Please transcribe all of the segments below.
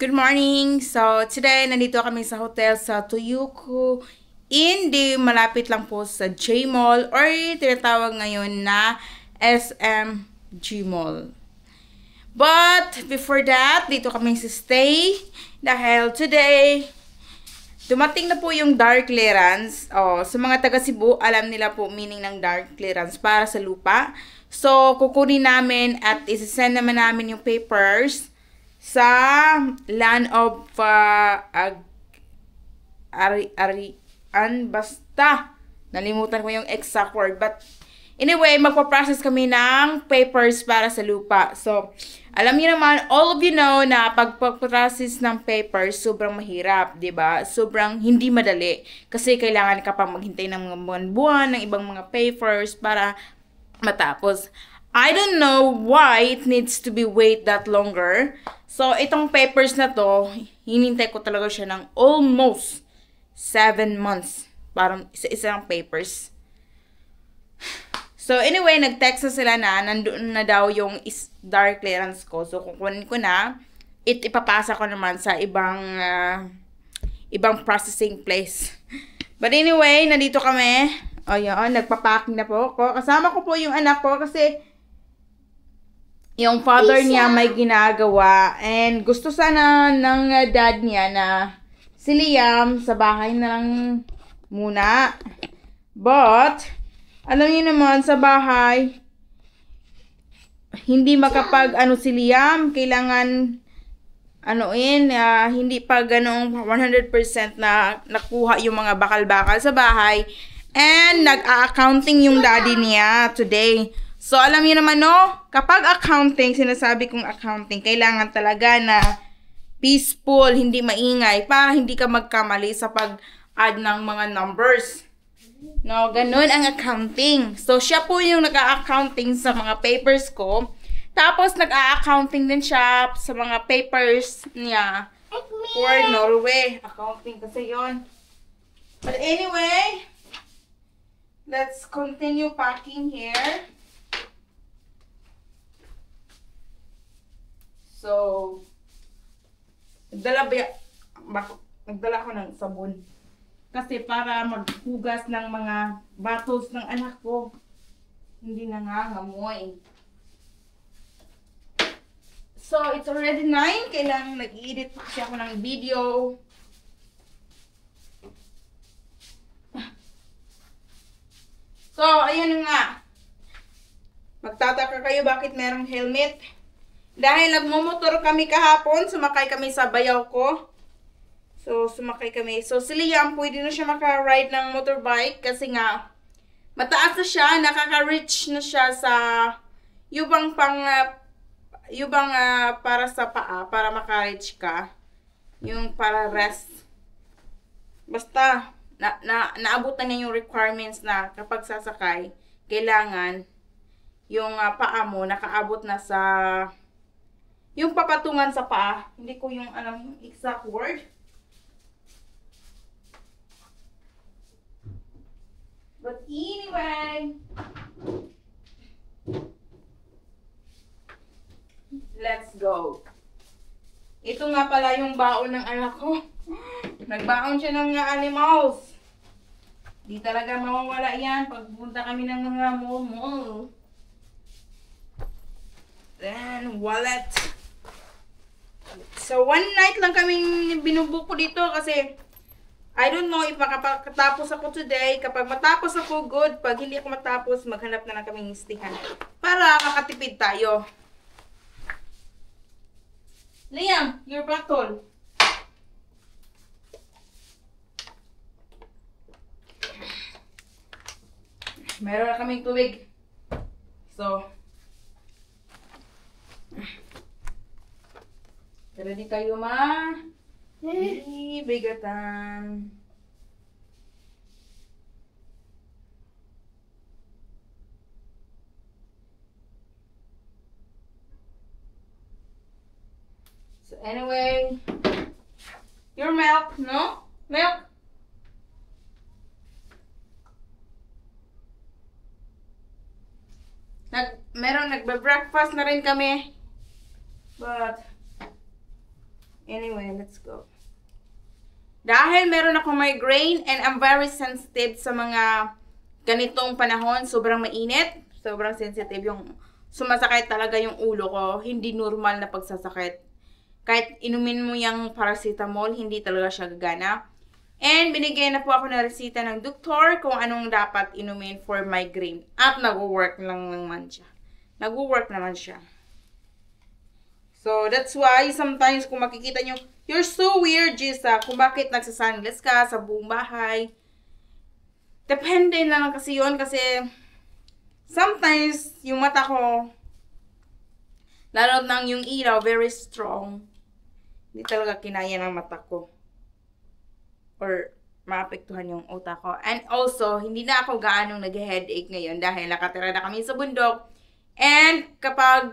Good morning! So, today, nandito kami sa hotel sa Toyuku Indi, malapit lang po sa J Mall or tinatawag ngayon na SMG Mall. But, before that, dito kami sa stay dahil today, dumating na po yung dark clearance. Sa mga taga Cebu, alam nila po meaning ng dark clearance para sa lupa. So, kukunin namin at isasend naman namin yung papers sa land of basta nalimutan ko yung exact word, but anyway, magpa-process kami ng papers para sa lupa. So alam niyo naman, all of you know na pagpa-process ng papers sobrang mahirap, 'di ba? Sobrang hindi madali kasi kailangan ka pang maghintay ng mga buwan-buwan ng ibang mga papers para matapos. I don't know why it needs to be wait that longer. So, itong papers na to, hinintay ko talaga siya ng almost 7 months. Parang isa-isang papers. So, anyway, nag-text na sila na nandoon na daw yung dark clearance ko. So, kukunin ko na, ipapasa ko naman sa ibang processing place. But anyway, nandito kami. O, yun, nagpapacking na po ako. Kasama ko po yung anak ko kasi yung father niya may ginagawa and gusto sana ng dad niya na si Liam sa bahay na lang muna. But, alam niyo naman sa bahay, hindi si Liam, kailangan hindi pa ganong 100% na nakuha yung mga bakal-bakal sa bahay. And nag-a-accounting yung daddy niya today. So, alam niyo naman, no? Kapag accounting, sinasabi kong accounting, kailangan talaga na peaceful, hindi maingay, para hindi ka magkamali sa pag-add ng mga numbers. No, ganun ang accounting. So, siya po yung nag-a-accounting sa mga papers ko. Tapos, nag-a-accounting din siya sa mga papers niya for Norway. Accounting kasi yon. But anyway, let's continue packing here. So, nagdala ko ng sabon. Kasi para maghugas ng mga bottles ng anak ko, hindi nangangamoy. So, it's already 9. Kailangan nag-edit pa kasi ako ng video. So, ayan nga. Magtataka kayo bakit merong helmet. Dahil nagmumotor kami kahapon, sumakay kami sa bayaw ko. So, sumakay kami. So, si Liam, pwede na siya maka-ride ng motorbike kasi nga, mataas na siya, nakaka-reach na siya sa yubang para sa paa, para maka-reach ka. Yung para rest. Basta, naabutan niya yung requirements na kapag sasakay, kailangan yung paa mo nakaabot na sa yung papatungan sa paa. Hindi ko yung alam yung exact word. But anyway, let's go. Ito nga pala yung baon ng anak ko. Nagbaon siya ng mga animals. Di talaga mawawala yan pag punta kami ng mga mall. Then, wallet. So, one night lang kaming binubuko dito kasi I don't know if makapagtapos ako today. Kapag matapos ako, good. Pag hindi ako matapos, maghanap na lang kaming istihan para makatipid tayo. Liam, your bottle. Meron na kaming tubig. So, ready kayo bigatan. So anyway, your milk, no? Milk. Nagbe-breakfast na rin kami. But Anyway, let's go. Dahil meron akong migraine and I'm very sensitive sa mga ganitong panahon, sobrang mainit, sobrang sensitive yung sumasakit talaga yung ulo ko, hindi normal na pagsasakit. Kahit inumin mo yung paracetamol, hindi talaga siya gagana. And binigyan na po ako ng resita ng doktor kung anong dapat inumin for migraine. At nag-work lang naman siya. Nag-work naman siya. So, that's why sometimes kung makikita nyo, you're so weird, Jisa, kung bakit nagsasunglass ka sa buong bahay. Depende na lang kasi yun kasi sometimes yung mata ko, lalo nang yung ilaw, very strong. Hindi talaga kinaya ng mata ko. Or maapektuhan yung utak ko. And also, hindi na ako gaanong nag-headache ngayon dahil nakatira na kami sa bundok. And kapag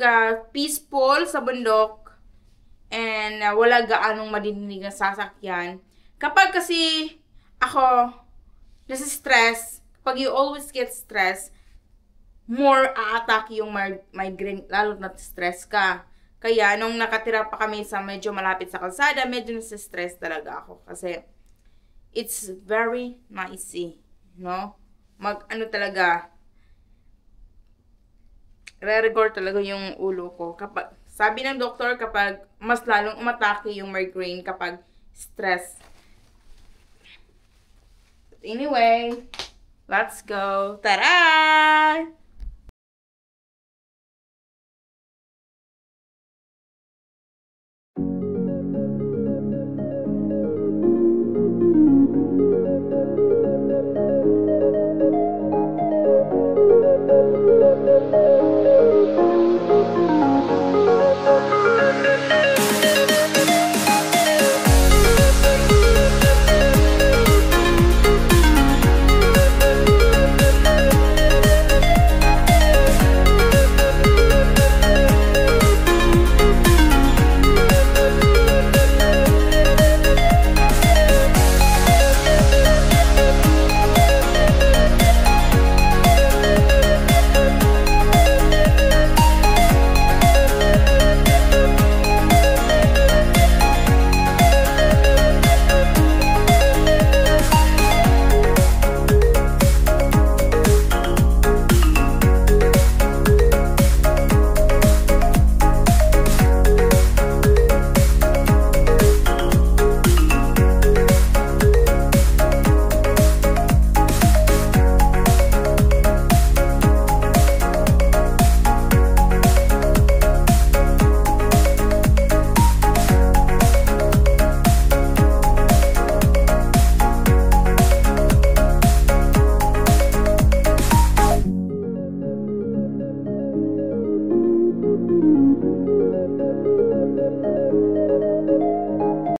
peaceful sa bundok and wala gaanong madidinig na sasakyan, kapag kasi ako nasa-stress, kapag you always get stress, more a-attack yung migraine, lalo na stress ka. Kaya nung nakatira pa kami sa medyo malapit sa kalsada, medyo nasa-stress talaga ako kasi it's very noisy, no? Ano talaga, re-regord talaga yung ulo ko. Kapag, sabi ng doktor, kapag mas lalong umatake yung migraine kapag stress. But anyway, let's go. Tara!